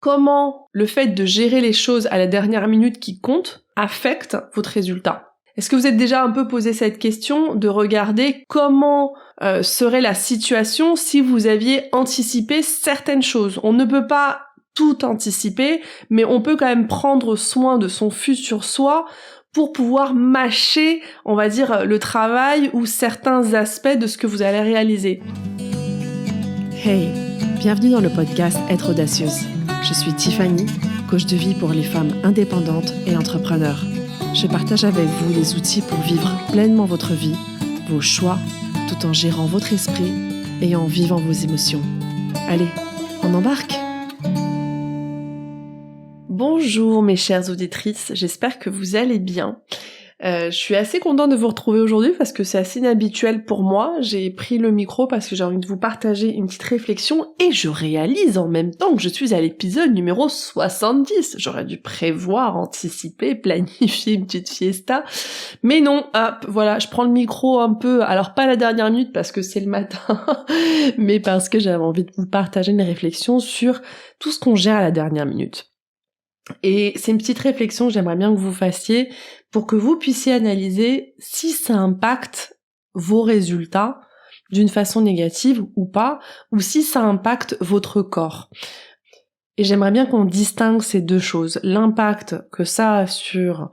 comment le fait de gérer les choses à la dernière minute qui compte affecte votre résultat. Est-ce que vous êtes déjà un peu posé cette question de regarder comment serait la situation si vous aviez anticipé certaines choses? On ne peut pas tout anticiper, mais on peut quand même prendre soin de son futur soi pour pouvoir mâcher, on va dire, le travail ou certains aspects de ce que vous allez réaliser. Hey, bienvenue dans le podcast Être audacieuse. Je suis Tiffany, coach de vie pour les femmes indépendantes et entrepreneurs. Je partage avec vous les outils pour vivre pleinement votre vie, vos choix, tout en gérant votre esprit et en vivant vos émotions. Allez, on embarque! Bonjour mes chères auditrices, j'espère que vous allez bien. Je suis assez contente de vous retrouver aujourd'hui parce que c'est assez inhabituel pour moi. J'ai pris le micro parce que j'ai envie de vous partager une petite réflexion et je réalise en même temps que je suis à l'épisode numéro 70. J'aurais dû prévoir, anticiper, planifier une petite fiesta. Mais non, hop, voilà, je prends le micro un peu, alors pas à la dernière minute parce que c'est le matin, mais parce que j'avais envie de vous partager une réflexion sur tout ce qu'on gère à la dernière minute. Et c'est une petite réflexion que j'aimerais bien que vous fassiez pour que vous puissiez analyser si ça impacte vos résultats d'une façon négative ou pas, ou si ça impacte votre corps. Et j'aimerais bien qu'on distingue ces deux choses. L'impact que ça a sur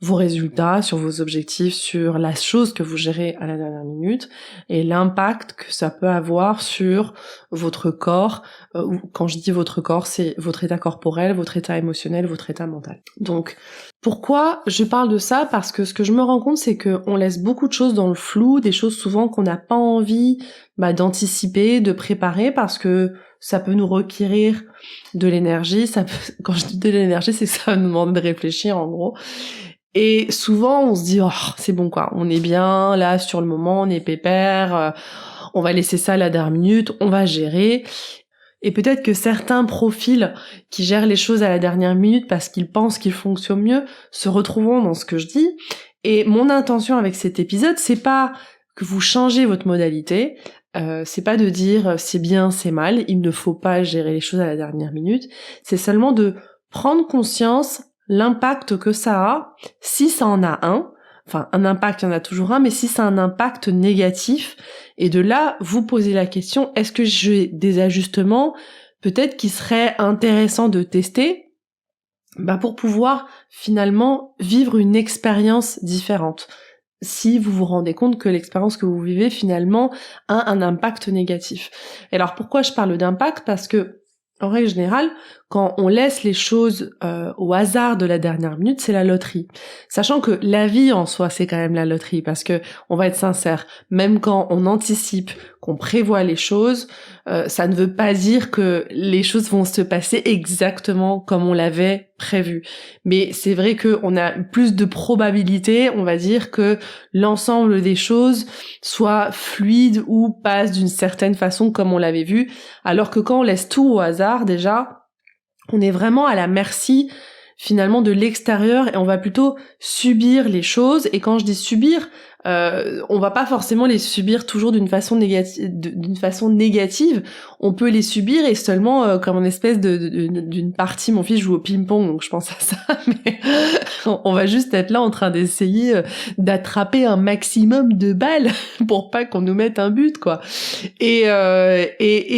vos résultats, sur vos objectifs, sur la chose que vous gérez à la dernière minute, et l'impact que ça peut avoir sur votre corps. Quand je dis votre corps, c'est votre état corporel, votre état émotionnel, votre état mental. Donc, pourquoi je parle de ça? Parce que ce que je me rends compte, c'est qu'on laisse beaucoup de choses dans le flou, des choses souvent qu'on n'a pas envie d'anticiper, de préparer, parce que ça peut nous requérir de l'énergie. Quand je dis de l'énergie, c'est que ça va nous demander de réfléchir, en gros. Et souvent, on se dit, oh, c'est bon quoi, on est bien, là, sur le moment, on est pépère, on va laisser ça à la dernière minute, on va gérer. Et peut-être que certains profils qui gèrent les choses à la dernière minute parce qu'ils pensent qu'ils fonctionnent mieux se retrouveront dans ce que je dis. Et mon intention avec cet épisode, c'est pas que vous changez votre modalité, c'est pas de dire c'est bien, c'est mal, il ne faut pas gérer les choses à la dernière minute, c'est seulement de prendre conscience l'impact que ça a, si ça en a un, enfin un impact, il y en a toujours un, mais si ça a un impact négatif, et de là, vous posez la question, est-ce que j'ai des ajustements, peut-être qui seraient intéressants de tester, pour pouvoir finalement vivre une expérience différente, si vous vous rendez compte que l'expérience que vous vivez finalement a un impact négatif. Et alors pourquoi je parle d'impact? Parce que en règle générale, quand on laisse les choses au hasard de la dernière minute, c'est la loterie. Sachant que la vie en soi, c'est quand même la loterie, parce que on va être sincère, même quand on anticipe, qu'on prévoit les choses, ça ne veut pas dire que les choses vont se passer exactement comme on l'avait prévu. Mais c'est vrai qu'on a plus de probabilité, on va dire, que l'ensemble des choses soit fluide ou passe d'une certaine façon comme on l'avait vu, alors que quand on laisse tout au hasard, déjà, on est vraiment à la merci finalement de l'extérieur et on va plutôt subir les choses. Et quand je dis subir, on va pas forcément les subir toujours d'une façon négative. On peut les subir et seulement comme une espèce d'une partie. Mon fils joue au ping-pong, donc je pense à ça. Mais on va juste être là en train d'essayer d'attraper un maximum de balles pour pas qu'on nous mette un but, quoi. Et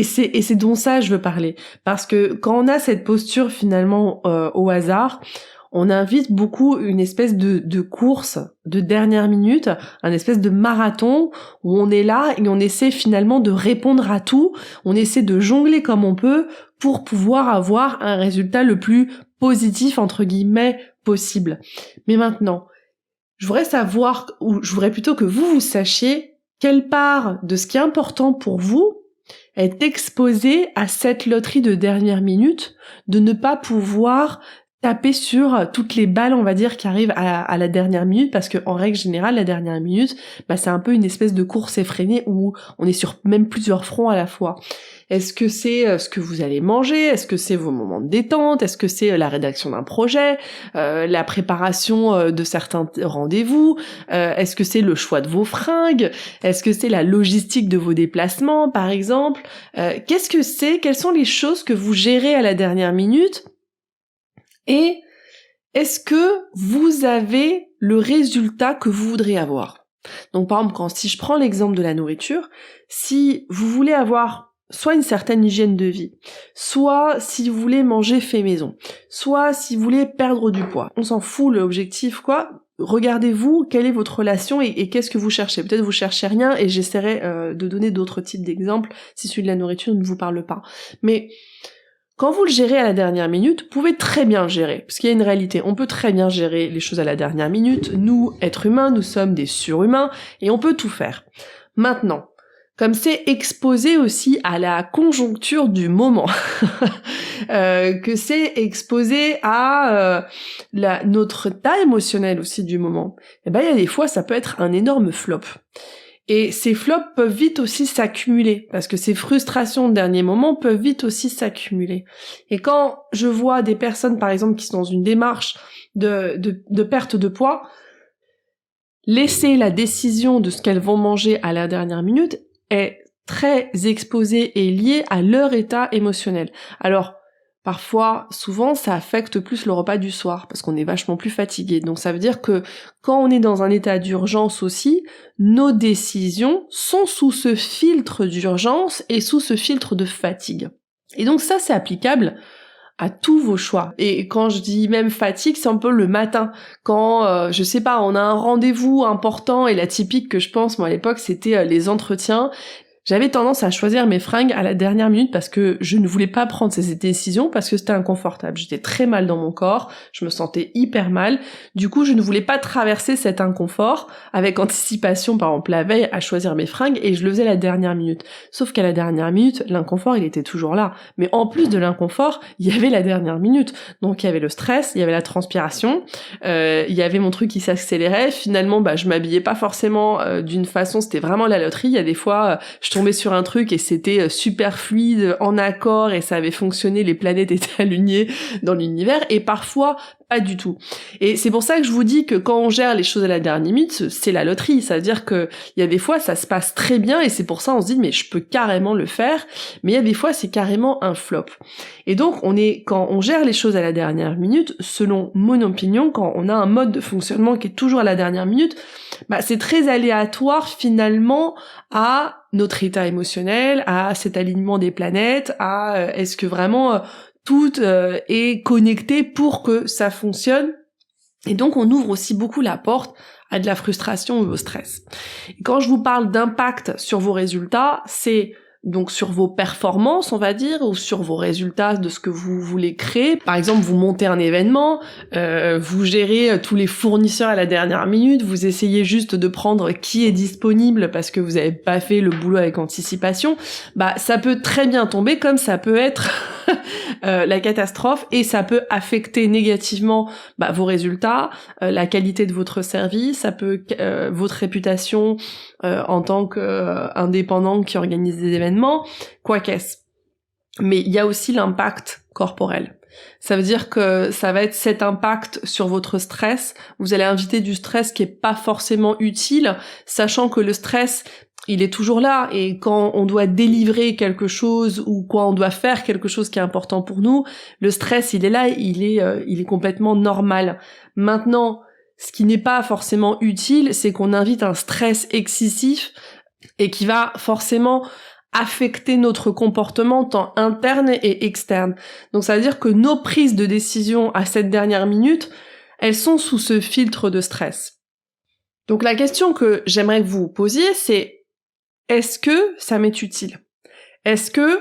c'est dont ça je veux parler, parce que quand on a cette posture finalement au hasard, on invite beaucoup une espèce de course de dernière minute, un espèce de marathon où on est là et on essaie finalement de répondre à tout, on essaie de jongler comme on peut pour pouvoir avoir un résultat le plus positif entre guillemets possible. Mais maintenant, je voudrais plutôt que vous sachiez quelle part de ce qui est important pour vous est exposée à cette loterie de dernière minute, de ne pas pouvoir taper sur toutes les balles, on va dire, qui arrivent à la dernière minute, parce que en règle générale, la dernière minute, c'est un peu une espèce de course effrénée où on est sur même plusieurs fronts à la fois. Est-ce que c'est ce que vous allez manger? Est-ce que c'est vos moments de détente? Est-ce que c'est la rédaction d'un projet? La préparation de certains rendez-vous? Est-ce que c'est le choix de vos fringues? Est-ce que c'est la logistique de vos déplacements, par exemple? Qu'est-ce que c'est? Quelles sont les choses que vous gérez à la dernière minute? Et est-ce que vous avez le résultat que vous voudriez avoir? Donc par exemple, si je prends l'exemple de la nourriture, si vous voulez avoir soit une certaine hygiène de vie, soit si vous voulez manger fait maison, soit si vous voulez perdre du poids, on s'en fout l'objectif regardez-vous, quelle est votre relation et qu'est-ce que vous cherchez. Peut-être vous cherchez rien et j'essaierai de donner d'autres types d'exemples si celui de la nourriture ne vous parle pas. Mais quand vous le gérez à la dernière minute, vous pouvez très bien le gérer, parce qu'il y a une réalité, on peut très bien gérer les choses à la dernière minute. Nous, êtres humains, nous sommes des surhumains, et on peut tout faire. Maintenant, comme c'est exposé aussi à la conjoncture du moment, que c'est exposé à notre état émotionnel aussi du moment, il y a des fois, ça peut être un énorme flop. Et ces flops peuvent vite aussi s'accumuler, parce que ces frustrations de dernier moment peuvent vite aussi s'accumuler. Et quand je vois des personnes, par exemple, qui sont dans une démarche de perte de poids, laisser la décision de ce qu'elles vont manger à la dernière minute est très exposée et liée à leur état émotionnel. Alors, parfois, souvent, ça affecte plus le repas du soir, parce qu'on est vachement plus fatigué. Donc ça veut dire que quand on est dans un état d'urgence aussi, nos décisions sont sous ce filtre d'urgence et sous ce filtre de fatigue. Et donc ça, c'est applicable à tous vos choix. Et quand je dis même fatigue, c'est un peu le matin. Quand, je sais pas, on a un rendez-vous important, et la typique que je pense, moi à l'époque, c'était les entretiens. J'avais tendance à choisir mes fringues à la dernière minute parce que je ne voulais pas prendre ces décisions parce que c'était inconfortable. J'étais très mal dans mon corps, je me sentais hyper mal. Du coup, je ne voulais pas traverser cet inconfort avec anticipation, par exemple la veille, à choisir mes fringues, et je le faisais à la dernière minute. Sauf qu'à la dernière minute, l'inconfort, il était toujours là. Mais en plus de l'inconfort, il y avait la dernière minute. Donc il y avait le stress, il y avait la transpiration, il y avait mon truc qui s'accélérait. Finalement, je m'habillais pas forcément d'une façon, c'était vraiment la loterie. Il y a des fois, je tombais sur un truc et c'était super fluide, en accord, et ça avait fonctionné, les planètes étaient alignées dans l'univers, et parfois pas du tout. Et c'est pour ça que je vous dis que quand on gère les choses à la dernière minute, c'est la loterie. Ça veut dire que il y a des fois ça se passe très bien, et c'est pour ça on se dit mais je peux carrément le faire, mais il y a des fois c'est carrément un flop. Et donc quand on gère les choses à la dernière minute, selon mon opinion, quand on a un mode de fonctionnement qui est toujours à la dernière minute, c'est très aléatoire finalement à notre état émotionnel, à cet alignement des planètes, à est-ce que vraiment tout est connecté pour que ça fonctionne. Et donc on ouvre aussi beaucoup la porte à de la frustration ou au stress. Et quand je vous parle d'impact sur vos résultats, c'est donc sur vos performances, on va dire, ou sur vos résultats de ce que vous voulez créer. Par exemple, vous montez un événement, vous gérez tous les fournisseurs à la dernière minute, vous essayez juste de prendre qui est disponible parce que vous n'avez pas fait le boulot avec anticipation. Ça peut très bien tomber, comme ça peut être la catastrophe, et ça peut affecter négativement vos résultats, la qualité de votre service, ça peut votre réputation en tant qu'indépendant qui organise des événements, quoi qu'est-ce. Mais il y a aussi l'impact corporel. Ça veut dire que ça va être cet impact sur votre stress. Vous allez inviter du stress qui est pas forcément utile, sachant que le stress, il est toujours là, et quand on doit délivrer quelque chose ou quand on doit faire quelque chose qui est important pour nous, le stress, il est là, il est complètement normal. Maintenant, ce qui n'est pas forcément utile, c'est qu'on invite un stress excessif et qui va forcément affecter notre comportement tant interne et externe. Donc ça veut dire que nos prises de décision à cette dernière minute, elles sont sous ce filtre de stress. Donc la question que j'aimerais que vous vous posiez, c'est: est-ce que ça m'est utile? Est-ce que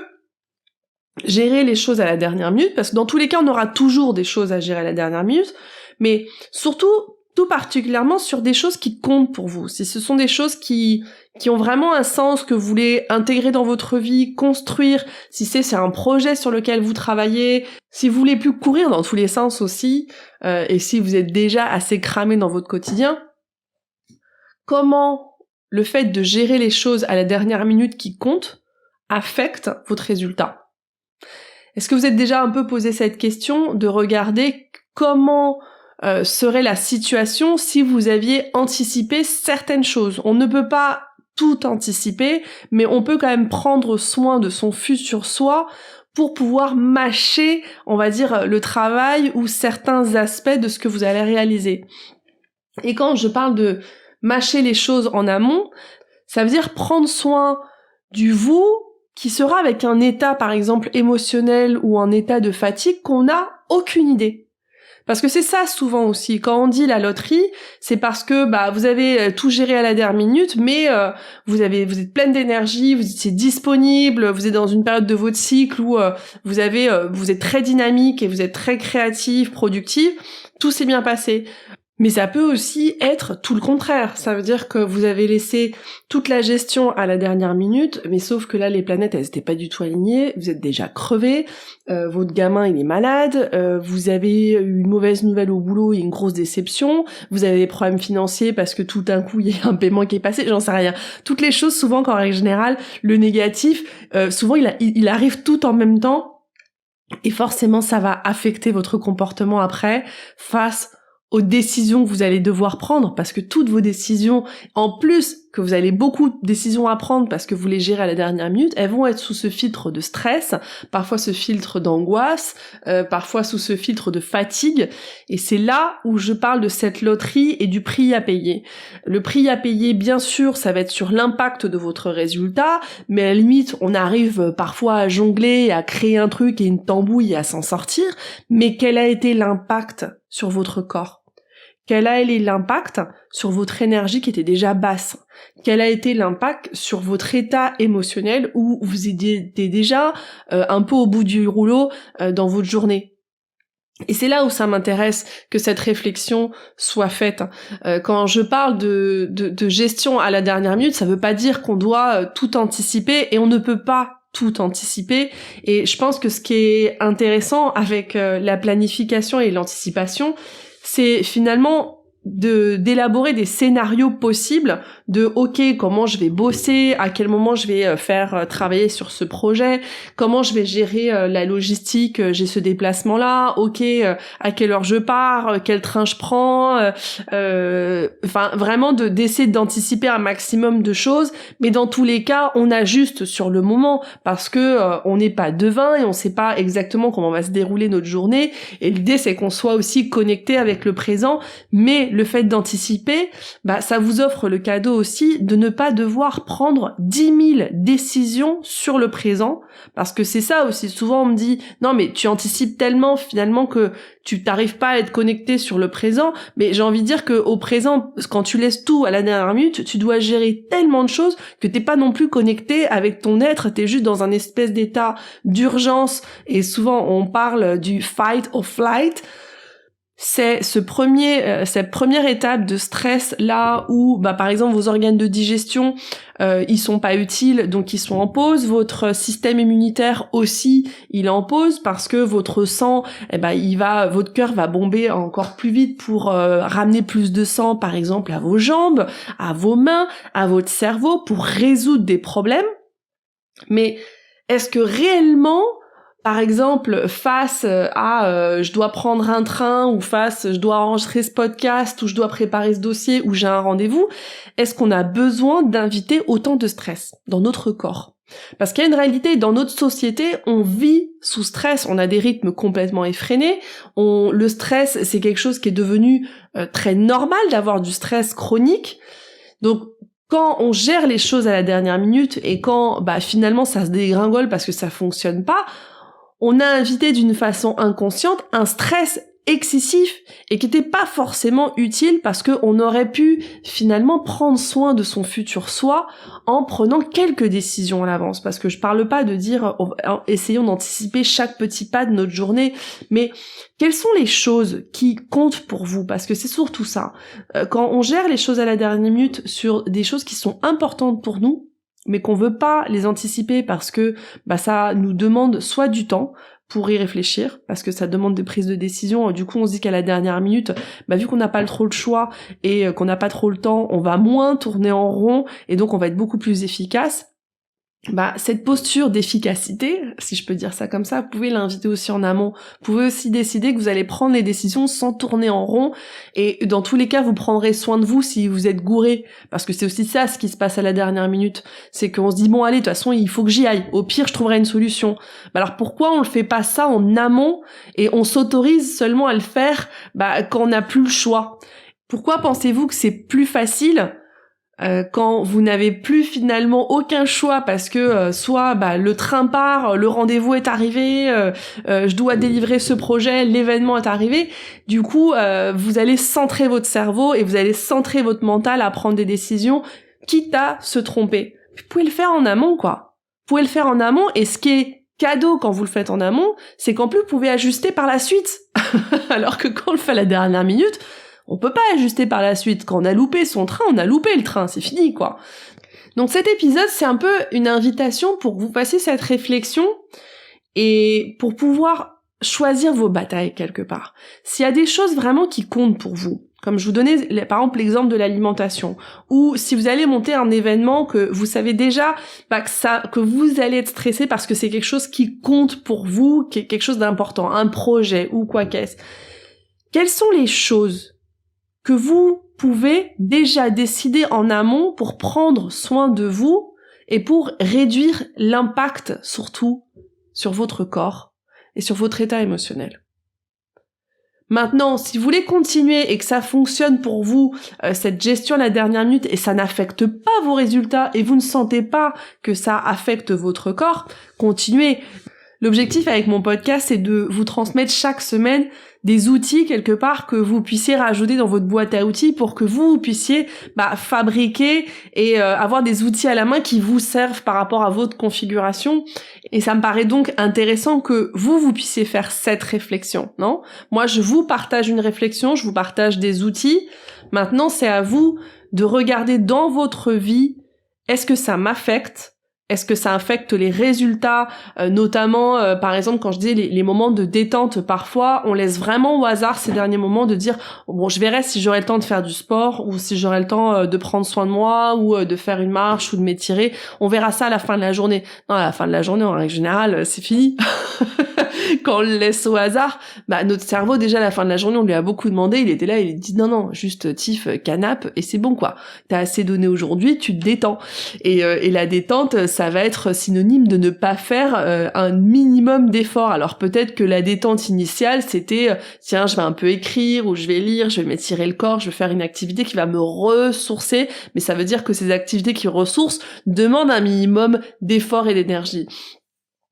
gérer les choses à la dernière minute, parce que dans tous les cas on aura toujours des choses à gérer à la dernière minute, mais surtout tout particulièrement sur des choses qui comptent pour vous. Si ce sont des choses qui ont vraiment un sens, que vous voulez intégrer dans votre vie, construire, si c'est un projet sur lequel vous travaillez, si vous voulez plus courir dans tous les sens aussi, et si vous êtes déjà assez cramé dans votre quotidien, comment le fait de gérer les choses à la dernière minute qui compte affecte votre résultat? Est-ce que vous êtes déjà un peu posé cette question de regarder comment serait la situation si vous aviez anticipé certaines choses? On ne peut pas tout anticiper, mais on peut quand même prendre soin de son futur soi pour pouvoir mâcher, on va dire, le travail ou certains aspects de ce que vous allez réaliser. Et quand je parle de mâcher les choses en amont, ça veut dire prendre soin du vous qui sera avec un état, par exemple, émotionnel ou un état de fatigue qu'on n'a aucune idée. Parce que c'est ça souvent aussi, quand on dit la loterie, c'est parce que vous avez tout géré à la dernière minute, mais vous êtes pleine d'énergie, vous étiez disponible, vous êtes dans une période de votre cycle où vous êtes très dynamique et vous êtes très créative, productive, tout s'est bien passé. Mais ça peut aussi être tout le contraire. Ça veut dire que vous avez laissé toute la gestion à la dernière minute, mais sauf que là, les planètes, elles étaient pas du tout alignées, vous êtes déjà crevé, votre gamin, il est malade, vous avez eu une mauvaise nouvelle au boulot et une grosse déception, vous avez des problèmes financiers parce que tout d'un coup, il y a un paiement qui est passé, j'en sais rien. Toutes les choses, souvent, qu'en règle générale, le négatif, souvent, il arrive tout en même temps, et forcément, ça va affecter votre comportement après, face aux décisions que vous allez devoir prendre, parce que toutes vos décisions, en plus que vous avez beaucoup de décisions à prendre parce que vous les gérez à la dernière minute, elles vont être sous ce filtre de stress, parfois ce filtre d'angoisse, parfois sous ce filtre de fatigue, et c'est là où je parle de cette loterie et du prix à payer. Le prix à payer, bien sûr, ça va être sur l'impact de votre résultat, mais à la limite, on arrive parfois à jongler, à créer un truc et une tambouille et à s'en sortir, mais quel a été l'impact sur votre corps? Quel a été l'impact sur votre énergie qui était déjà basse? Quel a été l'impact sur votre état émotionnel où vous étiez déjà un peu au bout du rouleau dans votre journée? Et c'est là où ça m'intéresse que cette réflexion soit faite. Quand je parle de gestion à la dernière minute, ça veut pas dire qu'on doit tout anticiper, et on ne peut pas tout anticiper. Et je pense que ce qui est intéressant avec la planification et l'anticipation, c'est finalement d'élaborer des scénarios possibles de comment je vais bosser, à quel moment je vais faire travailler sur ce projet, comment je vais gérer la logistique, j'ai ce déplacement là, à quelle heure je pars, quel train je prends, vraiment d'essayer d'anticiper un maximum de choses, mais dans tous les cas on ajuste sur le moment parce que on n'est pas devin et on sait pas exactement comment va se dérouler notre journée, et l'idée c'est qu'on soit aussi connecté avec le présent, mais le fait d'anticiper, ça vous offre le cadeau aussi de ne pas devoir prendre 10 000 décisions sur le présent, parce que c'est ça aussi, souvent on me dit non mais tu anticipes tellement finalement que tu t'arrives pas à être connecté sur le présent, mais j'ai envie de dire que au présent, quand tu laisses tout à la dernière minute, tu dois gérer tellement de choses que t'es pas non plus connecté avec ton être, t'es juste dans un espèce d'état d'urgence, et souvent on parle du fight or flight. C'est cette première étape de stress là où par exemple vos organes de digestion ils sont pas utiles, donc ils sont en pause, votre système immunitaire aussi il est en pause parce que votre sang votre cœur va bomber encore plus vite pour ramener plus de sang par exemple à vos jambes, à vos mains, à votre cerveau pour résoudre des problèmes. Mais est-ce que réellement, par exemple, face à je dois prendre un train, ou face je dois enregistrer ce podcast, ou je dois préparer ce dossier, ou j'ai un rendez-vous, est-ce qu'on a besoin d'inviter autant de stress dans notre corps? Parce qu'il y a une réalité, dans notre société, on vit sous stress, on a des rythmes complètement effrénés, le stress, c'est quelque chose qui est devenu très normal d'avoir du stress chronique. Donc, quand on gère les choses à la dernière minute, et quand finalement ça se dégringole parce que ça fonctionne pas, on a invité d'une façon inconsciente un stress excessif et qui n'était pas forcément utile parce qu'on aurait pu finalement prendre soin de son futur soi en prenant quelques décisions à l'avance. Parce que je parle pas de dire essayons d'anticiper chaque petit pas de notre journée, mais quelles sont les choses qui comptent pour vous? Parce que c'est surtout ça. Quand on gère les choses à la dernière minute sur des choses qui sont importantes pour nous, mais qu'on veut pas les anticiper parce que ça nous demande soit du temps pour y réfléchir, parce que ça demande des prises de décision, du coup on se dit qu'à la dernière minute, vu qu'on n'a pas trop le choix et qu'on n'a pas trop le temps, on va moins tourner en rond et donc on va être beaucoup plus efficace. Cette posture d'efficacité, si je peux dire ça comme ça, vous pouvez l'inviter aussi en amont. Vous pouvez aussi décider que vous allez prendre les décisions sans tourner en rond, et dans tous les cas, vous prendrez soin de vous si vous êtes gouré, parce que c'est aussi ça ce qui se passe à la dernière minute, c'est qu'on se dit bon allez, de toute façon il faut que j'y aille, au pire je trouverai une solution. Alors pourquoi on le fait pas ça en amont, et on s'autorise seulement à le faire quand on n'a plus le choix? Pourquoi pensez-vous que c'est plus facile quand vous n'avez plus finalement aucun choix parce que soit le train part, le rendez-vous est arrivé, je dois délivrer ce projet, l'événement est arrivé, du coup vous allez centrer votre cerveau et vous allez centrer votre mental à prendre des décisions quitte à se tromper. Vous pouvez le faire en amont quoi. Vous pouvez le faire en amont, et ce qui est cadeau quand vous le faites en amont, c'est qu'en plus vous pouvez ajuster par la suite. Alors que quand on le fait à la dernière minute, on peut pas ajuster par la suite. Quand on a loupé son train, on a loupé le train, c'est fini, quoi. Donc cet épisode, c'est un peu une invitation pour que vous fassiez cette réflexion et pour pouvoir choisir vos batailles quelque part. S'il y a des choses vraiment qui comptent pour vous, comme je vous donnais par exemple l'exemple de l'alimentation, ou si vous allez monter un événement que vous savez déjà que vous allez être stressé parce que c'est quelque chose qui compte pour vous, qui est quelque chose d'important, un projet ou quoi qu'est-ce. Quelles sont les choses que vous pouvez déjà décider en amont pour prendre soin de vous et pour réduire l'impact surtout sur votre corps et sur votre état émotionnel. Maintenant, si vous voulez continuer et que ça fonctionne pour vous, cette gestion à la dernière minute, et ça n'affecte pas vos résultats et vous ne sentez pas que ça affecte votre corps, continuez. L'objectif avec mon podcast, c'est de vous transmettre chaque semaine des outils quelque part que vous puissiez rajouter dans votre boîte à outils pour que vous puissiez fabriquer et avoir des outils à la main qui vous servent par rapport à votre configuration. Et ça me paraît donc intéressant que vous puissiez faire cette réflexion, non? Moi, je vous partage une réflexion, je vous partage des outils. Maintenant, c'est à vous de regarder dans votre vie, est-ce que ça m'affecte? Est-ce que ça affecte les résultats, notamment, par exemple, quand je dis les moments de détente, parfois, on laisse vraiment au hasard ces derniers moments de dire « Bon, je verrai si j'aurai le temps de faire du sport ou si j'aurai le temps de prendre soin de moi ou de faire une marche ou de m'étirer. On verra ça à la fin de la journée. » Non, à la fin de la journée, en règle générale, c'est fini. Quand on le laisse au hasard, notre cerveau, déjà à la fin de la journée, on lui a beaucoup demandé, il était là, il dit non, juste Tiff, canapé, et c'est bon quoi. T'as assez donné aujourd'hui, tu te détends. Et la détente, ça va être synonyme de ne pas faire un minimum d'effort. Alors peut-être que la détente initiale, c'était tiens, je vais un peu écrire, ou je vais lire, je vais m'étirer le corps, je vais faire une activité qui va me ressourcer, mais ça veut dire que ces activités qui ressourcent demandent un minimum d'effort et d'énergie.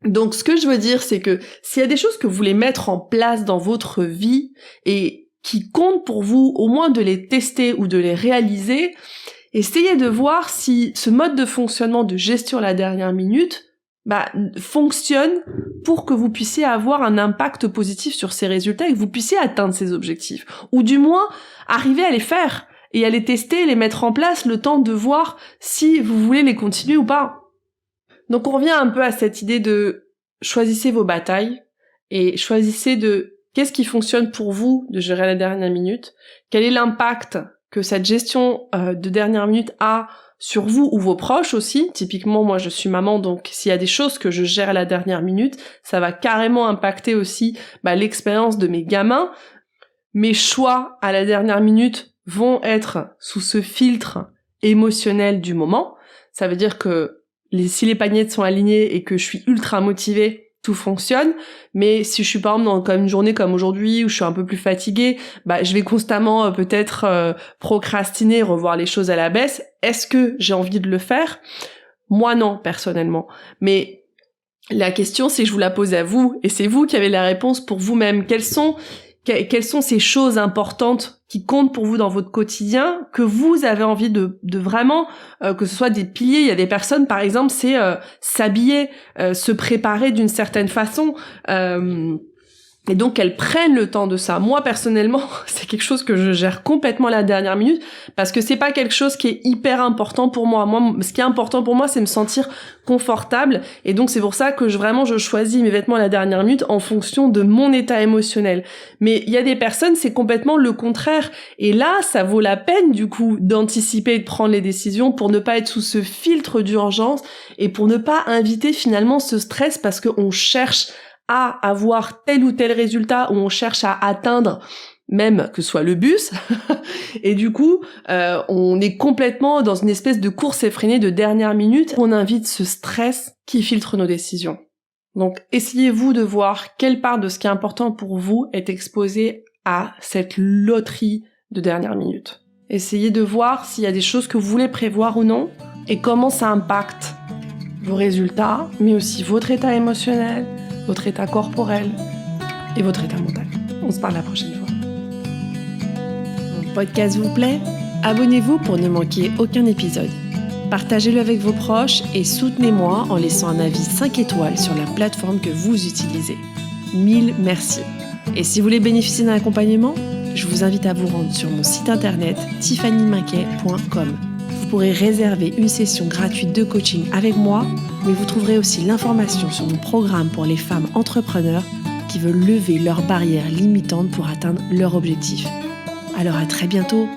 Donc ce que je veux dire, c'est que s'il y a des choses que vous voulez mettre en place dans votre vie et qui comptent pour vous, au moins de les tester ou de les réaliser, essayez de voir si ce mode de fonctionnement de gestion à la dernière minute fonctionne pour que vous puissiez avoir un impact positif sur ces résultats et que vous puissiez atteindre ces objectifs. Ou du moins, arriver à les faire et à les tester, les mettre en place, le temps de voir si vous voulez les continuer ou pas. Donc on revient un peu à cette idée de choisissez vos batailles et choisissez de qu'est-ce qui fonctionne pour vous de gérer à la dernière minute, quel est l'impact que cette gestion de dernière minute a sur vous ou vos proches aussi. Typiquement, moi je suis maman, donc s'il y a des choses que je gère à la dernière minute, ça va carrément impacter aussi l'expérience de mes gamins. Mes choix à la dernière minute vont être sous ce filtre émotionnel du moment. Ça veut dire que si les paniers sont alignés et que je suis ultra motivée, tout fonctionne. Mais si je suis par exemple dans une journée comme aujourd'hui où je suis un peu plus fatiguée, je vais constamment peut-être procrastiner, revoir les choses à la baisse. Est-ce que j'ai envie de le faire? Moi non, personnellement. Mais la question, c'est que je vous la pose à vous, et c'est vous qui avez la réponse pour vous-même. Quelles sont quelles sont ces choses importantes qui comptent pour vous dans votre quotidien, que vous avez envie de vraiment, que ce soit des piliers. Il y a des personnes, par exemple, c'est s'habiller, se préparer d'une certaine façon, et donc elles prennent le temps de ça. Moi personnellement, c'est quelque chose que je gère complètement à la dernière minute parce que c'est pas quelque chose qui est hyper important pour moi. Moi, ce qui est important pour moi, c'est me sentir confortable, et donc c'est pour ça que je choisis mes vêtements à la dernière minute en fonction de mon état émotionnel. Mais il y a des personnes, c'est complètement le contraire, et là ça vaut la peine du coup d'anticiper et de prendre les décisions pour ne pas être sous ce filtre d'urgence et pour ne pas inviter finalement ce stress parce qu'on cherche à avoir tel ou tel résultat, ou on cherche à atteindre même que ce soit le bus, et du coup, on est complètement dans une espèce de course effrénée de dernière minute. On invite ce stress qui filtre nos décisions. Donc, essayez-vous de voir quelle part de ce qui est important pour vous est exposée à cette loterie de dernière minute. Essayez de voir s'il y a des choses que vous voulez prévoir ou non, et comment ça impacte vos résultats, mais aussi votre état émotionnel, votre état corporel et votre état mental. On se parle la prochaine fois. Mon podcast vous plaît ? Abonnez-vous pour ne manquer aucun épisode. Partagez-le avec vos proches et soutenez-moi en laissant un avis 5 étoiles sur la plateforme que vous utilisez. 1000 merci. Et si vous voulez bénéficier d'un accompagnement, je vous invite à vous rendre sur mon site internet tiffanymaquet.com. Vous pourrez réserver une session gratuite de coaching avec moi, mais vous trouverez aussi l'information sur mon programme pour les femmes entrepreneurs qui veulent lever leurs barrières limitantes pour atteindre leur objectif. Alors à très bientôt!